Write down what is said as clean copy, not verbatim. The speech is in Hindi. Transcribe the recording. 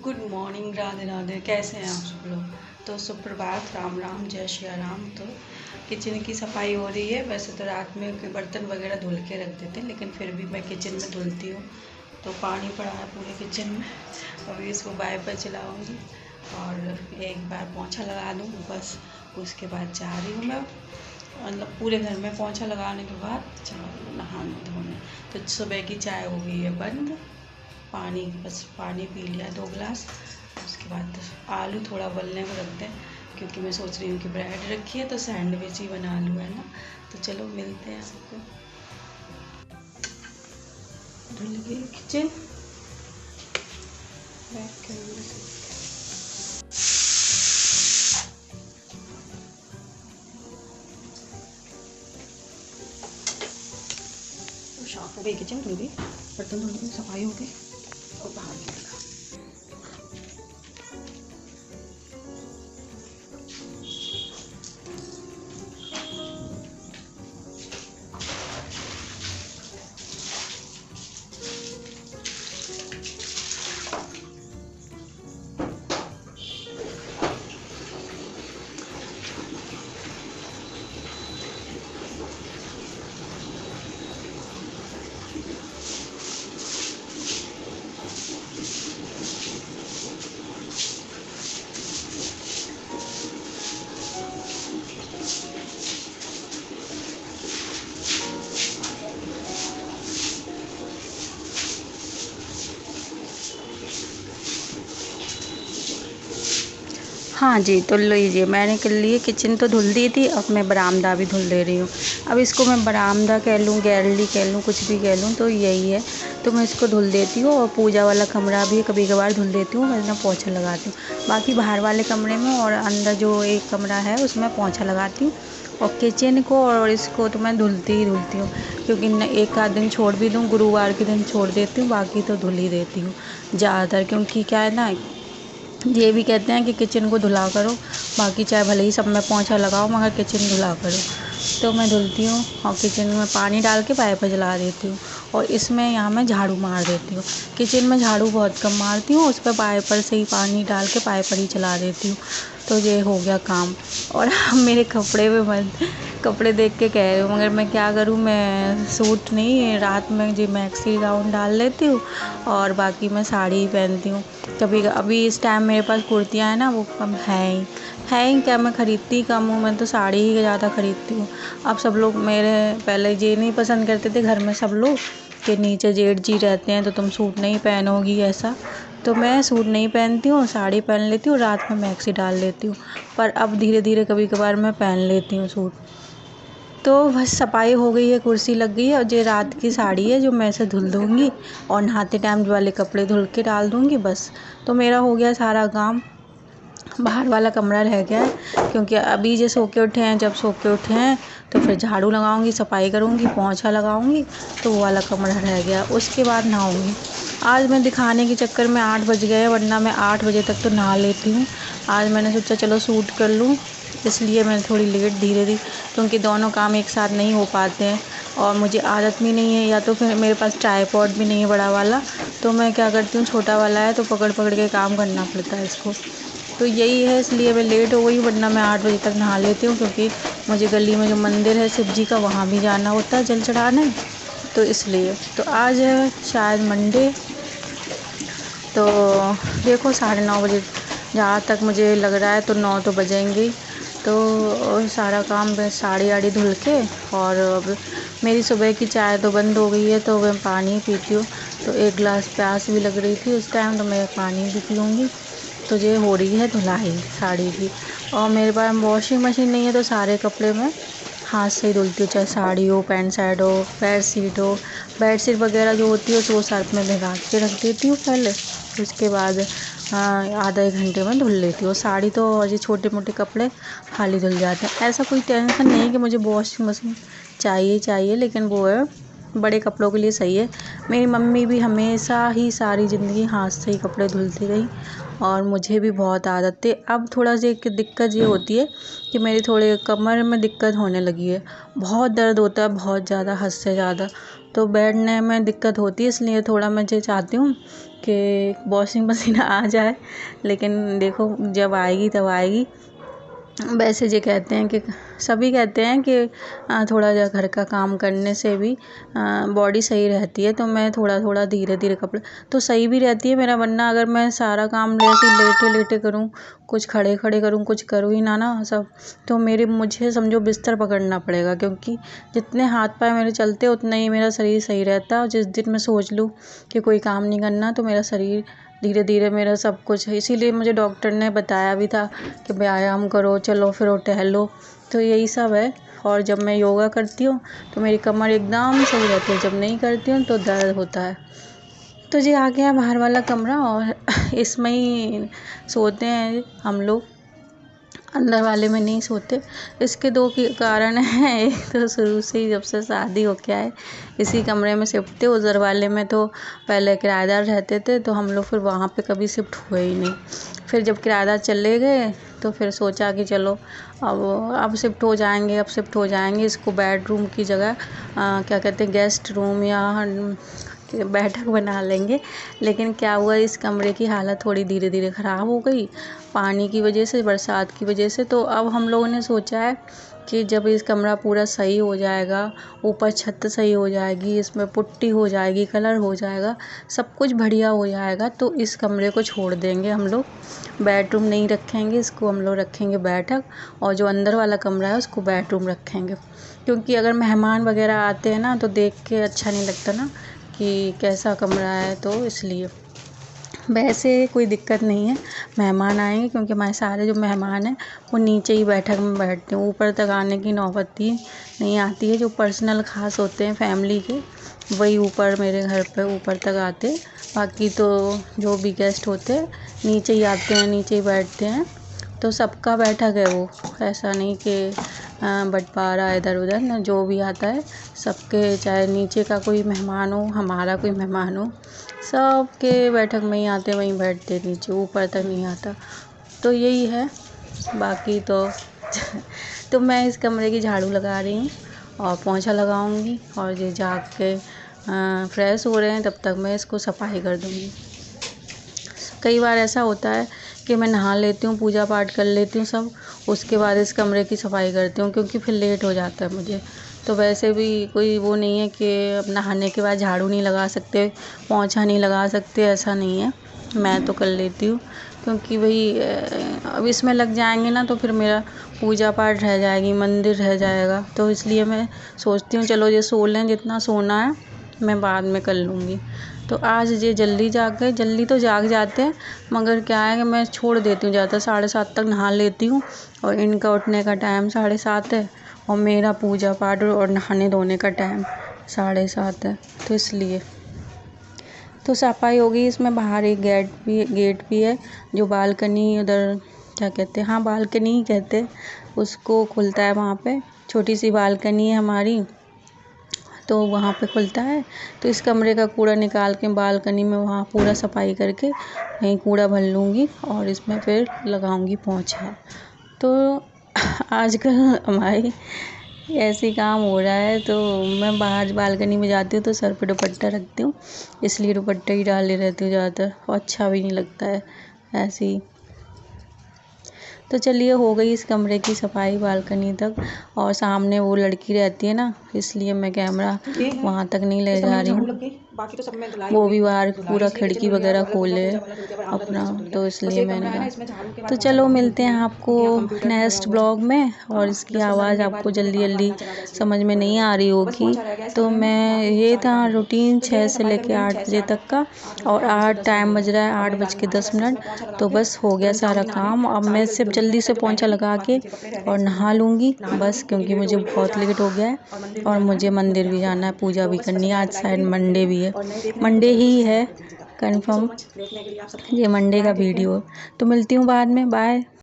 Good morning, Radhe Radhe. कैसे हैं आप सब लोग? तो सुप्रभात, राम राम, जय श्री राम। तो किचन की सफाई हो रही है। वैसे तो रात में बर्तन वगैरह धुल के रख देते हैं, लेकिन फिर भी मैं किचन में धुलती हूँ। तो पानी पड़ा है पूरे किचन में। अभी इसको वाइपर चलाऊँगी और एक बार पोंछा लगा दूँ बस। उसके बाद जा रही हूँ मैं, मतलब पूरे घर में पोंछा लगाने के बाद चलो नहाने धोने। तो सुबह की चाय हो गई है बंद। पानी, बस पानी पी लिया 2 गिलास। उसके बाद आलू थोड़ा उबलने को रख दें, क्योंकि मैं सोच रही हूँ कि ब्रेड रखी है तो सैंडविच ही बना लूँ, है ना। तो चलो मिलते हैं आपको। धुल गई किचन, साफ हो गई किचन, धुल गई, बर्तन धुल गए, सफाई हो गई और बाहर निकला। हाँ जी, तो लीजिए, मैंने कर लिए, किचन तो धुल दी थी। अब मैं बरामदा भी धुल दे रही हूँ। अब इसको मैं बरामदा कह लूँ, गैलरी कह लूँ, कुछ भी कह लूँ, तो यही है। तो मैं इसको धुल देती हूँ और पूजा वाला कमरा भी कभी कभार धुल देती हूँ, वरना पोंछा लगाती हूँ। बाकी बाहर वाले कमरे में और अंदर जो एक कमरा है उसमें पोंछा लगाती हूँ। और किचन को और इसको तो मैं धुलती ही धुलती हूँ, क्योंकि एक आध दिन छोड़ भी दूँ, गुरुवार के दिन छोड़ देती हूँ, बाकी तो धुल ही देती हूँ ज़्यादातर। क्योंकि क्या है ना, ये भी कहते हैं कि किचन को धुला करो, बाकी चाहे भले ही सब में पोंछा लगाओ मगर किचन धुला करो। तो मैं धुलती हूँ और किचन में पानी डाल के पाइप जला देती हूँ। और इसमें यहाँ मैं झाड़ू मार देती हूँ। किचन में झाड़ू बहुत कम मारती हूँ, उस पर पाइपर से ही पानी डाल के पाइपर ही चला देती हूँ। तो ये हो गया काम। और मेरे कपड़े भी मत, कपड़े देख के कह रहे हो, मगर मैं क्या करूँ, मैं सूट नहीं, रात में जी मैक्सी गाउन डाल लेती हूँ और बाकी मैं साड़ी ही पहनती हूँ। कभी अभी इस टाइम मेरे पास कुर्तियाँ हैं ना, वो कम है ही क्या, मैं ख़रीदती कम हूँ, मैं तो साड़ी ही ज़्यादा ख़रीदती हूँ। अब सब लोग मेरे पहले ये नहीं पसंद करते थे घर में सब लोग कि नीचे जेठ जी रहते हैं तो तुम सूट नहीं पहनोगी, ऐसा। तो मैं सूट नहीं पहनती हूँ, साड़ी पहन लेती हूँ, रात में मैक्सी डाल लेती हूँ। पर अब धीरे धीरे कभी कभार मैं पहन लेती हूँ सूट। तो बस सफाई हो गई है, कुर्सी लग गई है। और ये रात की साड़ी है जो मैं इसे धुल दूँगी और नहाते टाइम वाले कपड़े धुल के डाल दूँगी, बस। तो मेरा हो गया सारा काम। बाहर वाला कमरा रह गया है, क्योंकि अभी जो सो के उठे हैं, जब सो के उठे हैं तो फिर झाड़ू लगाऊंगी, सफाई करूंगी, पोंछा लगाऊंगी, तो वो वाला कमरा रह गया। उसके बाद नहाऊंगी। आज मैं दिखाने के चक्कर में 8 बज गए, वरना मैं 8 बजे तक तो नहा लेती हूँ। आज मैंने सोचा चलो सूट कर लूँ, इसलिए मैं थोड़ी लेट धीरे धीरे, क्योंकि दोनों काम एक साथ नहीं हो पाते हैं और मुझे आदत भी नहीं है, या तो फिर मेरे पास ट्राइपॉड भी नहीं है बड़ा वाला। तो मैं क्या करती हूँ, छोटा वाला है तो पकड़ पकड़ के काम करना पड़ता है इसको। तो यही है, इसलिए मैं लेट हो गई, वरना मैं 8 बजे तक नहा लेती हूँ, क्योंकि मुझे गली में जो मंदिर है शिव जी का, वहाँ भी जाना होता है जल चढ़ाने। तो इसलिए तो आज है शायद मंडे, तो देखो 9:30 बजे, जहाँ तक मुझे लग रहा है तो 9 तो बजेंगे। तो सारा काम बस साड़ी आड़ी धुल के, और अब मेरी सुबह की चाय तो बंद हो गई है, तो मैं पानी पीती हूँ। तो 1 गिलास प्यास भी लग रही थी उस टाइम, तो मैं पानी भी पीऊँगी। तो ये हो रही है धुलाई साड़ी की। और मेरे पास वॉशिंग मशीन नहीं है, तो सारे कपड़े मैं हाथ से ही धुलती हूँ, चाहे साड़ी हो, पैंट शर्ट हो, बेडशीट वगैरह जो होती है, तो वो साथ में भिगा के रख देती हूँ पहले। उसके बाद आधा 1 घंटे में धुल लेती हूँ। साड़ी तो ये छोटे मोटे कपड़े खाली धुल जाते हैं, ऐसा कोई टेंशन नहीं कि मुझे वॉशिंग मशीन चाहिए, लेकिन वो है बड़े कपड़ों के लिए सही है। मेरी मम्मी भी हमेशा ही सारी ज़िंदगी हाथ से ही कपड़े धुलती रही और मुझे भी बहुत आदत थी। अब थोड़ा सी एक दिक्कत ये होती है कि मेरी थोड़े कमर में दिक्कत होने लगी है, बहुत दर्द होता है, बहुत ज़्यादा, हद से ज़्यादा। तो बैठने में दिक्कत होती है, इसलिए थोड़ा मुझे चाहती हूँ कि वॉशिंग मशीन आ जाए, लेकिन देखो जब आएगी तब आएगी। वैसे ये कहते हैं कि सभी कहते हैं कि थोड़ा जा घर का काम करने से भी बॉडी सही रहती है, तो मैं थोड़ा थोड़ा धीरे धीरे कपड़े तो सही भी रहती है मेरा, वरना अगर मैं सारा काम ऐसे लेटे लेटे करूँ, कुछ खड़े खड़े करूँ, कुछ करूँ ही ना सब, तो मुझे समझो बिस्तर पकड़ना पड़ेगा, क्योंकि जितने हाथ पैर मेरे चलते उतना ही मेरा शरीर सही रहता है। और जिस दिन मैं सोच लूँ कि कोई काम नहीं करना, तो मेरा शरीर धीरे धीरे मेरा सब कुछ है। इसीलिए मुझे डॉक्टर ने बताया भी था कि व्यायाम करो, चलो फिरो, टहलो, तो यही सब है। और जब मैं योगा करती हूँ तो मेरी कमर एकदम सही रहती है, जब नहीं करती हूँ तो दर्द होता है। तो ये आ गया बाहर वाला कमरा, और इसमें ही सोते हैं हम लोग, अंदर वाले में नहीं सोते। इसके दो कारण हैं। एक तो शुरू से ही जब से शादी हो के आए इसी कमरे में शिफ्ट थे, उधर वाले में तो पहले किराएदार रहते थे, तो हम लोग फिर वहाँ पे कभी शिफ्ट हुए ही नहीं। फिर जब किराएदार चले गए तो फिर सोचा कि चलो अब शिफ्ट हो जाएंगे। इसको बेडरूम की जगह क्या कहते हैं, गेस्ट रूम या बैठक बना लेंगे। लेकिन क्या हुआ, इस कमरे की हालत थोड़ी धीरे धीरे ख़राब हो गई पानी की वजह से, बरसात की वजह से। तो अब हम लोगों ने सोचा है कि जब इस कमरा पूरा सही हो जाएगा, ऊपर छत सही हो जाएगी, इसमें पुट्टी हो जाएगी, कलर हो जाएगा, सब कुछ बढ़िया हो जाएगा, तो इस कमरे को छोड़ देंगे हम लोग। बेडरूम नहीं रखेंगे, इसको हम लोग रखेंगे बैठक, और जो अंदर वाला कमरा है उसको बेडरूम रखेंगे। क्योंकि अगर मेहमान वगैरह आते हैं ना तो देख के अच्छा नहीं लगता ना कि कैसा कमरा है, तो इसलिए वैसे कोई दिक्कत नहीं है। मेहमान आएंगे, क्योंकि हमारे सारे जो मेहमान हैं वो नीचे ही बैठक में बैठते हैं, ऊपर तक आने की नौबत ही नहीं आती है। जो पर्सनल खास होते हैं फैमिली के, वही ऊपर मेरे घर पे ऊपर तक आते हैं। बाकी तो जो भी गेस्ट होते हैं नीचे ही आते हैं, नीचे ही बैठते हैं। तो सबका बैठक है वो, ऐसा नहीं कि बंटवारा इधर उधर ना, जो भी आता है सबके, चाहे नीचे का कोई मेहमान हो, हमारा कोई मेहमान हो, सबके बैठक में ही आते, वहीं बैठते, नीचे ऊपर तक नहीं आता। तो यही है। बाकी तो तो मैं इस कमरे की झाड़ू लगा रही हूँ और पोंछा लगाऊंगी, और ये जाग के फ्रेश हो रहे हैं, तब तक मैं इसको सफाई कर दूँगी। कई बार ऐसा होता है कि मैं नहा लेती हूँ, पूजा पाठ कर लेती हूँ सब, उसके बाद इस कमरे की सफाई करती हूँ, क्योंकि फिर लेट हो जाता है मुझे। तो वैसे भी कोई वो नहीं है कि अब नहाने के बाद झाड़ू नहीं लगा सकते, पोंछा नहीं लगा सकते, ऐसा नहीं है, मैं तो कर लेती हूँ। क्योंकि वही अब इसमें लग जाएंगे ना तो फिर मेरा पूजा पाठ रह जाएगी, मंदिर रह जाएगा, तो इसलिए मैं सोचती हूँ चलो ये सो लें, जितना सोना है मैं बाद में कर लूँगी। तो आज ये जल्दी जाग गए, जल्दी तो जाग जाते हैं, मगर क्या है कि मैं छोड़ देती हूँ ज़्यादा, 7:30 तक नहा लेती हूँ, और इनका उठने का टाइम 7:30 है, और मेरा पूजा पाठ और नहाने धोने का टाइम 7:30 है, तो इसलिए। तो सफाई हो गई। इसमें बाहर एक गेट भी है, जो बालकनी उधर क्या कहते हैं, हाँ बालकनी ही कहते हैं उसको, खुलता है वहाँ पे, छोटी सी बालकनी है हमारी, तो वहाँ पे खुलता है। तो इस कमरे का कूड़ा निकाल के बालकनी में वहाँ पूरा सफाई करके वहीं कूड़ा भर लूँगी, और इसमें फिर लगाऊँगी पोंछा। तो आजकल हमारी ऐसे काम हो रहा है, तो मैं बाहर बालकनी में जाती हूँ तो सर पे दुपट्टा रखती हूँ, इसलिए दुपट्टा ही डाले रहती हूँ ज़्यादातर, और अच्छा भी नहीं लगता है ऐसे ही। तो चलिए हो गई इस कमरे की सफाई बालकनी तक, और सामने वो लड़की रहती है ना, इसलिए मैं कैमरा वहाँ तक नहीं ले जा रही हूँ। वो भी बाहर पूरा खिड़की वगैरह खोले अपना, तो इसलिए मैंने कहा। तो चलो मिलते हैं आपको नेक्स्ट ब्लॉग में, और इसकी आवाज़ आपको जल्दी जल्दी समझ में नहीं आ रही होगी। तो मैं ये था रूटीन 6 से लेके 8 बजे तक का, और 8 टाइम बज रहा है 8:10। तो बस हो गया सारा काम। अब मैं सिर्फ जल्दी से पोंछा लगा के और नहा लूँगी बस, क्योंकि मुझे बहुत लेट हो गया है, और मुझे मंदिर भी जाना है, पूजा भी करनी है। आज शायद मंडे भी है, मंडे ही है कंफर्म, ये मंडे का वीडियो। तो मिलती हूँ बाद में, बाय।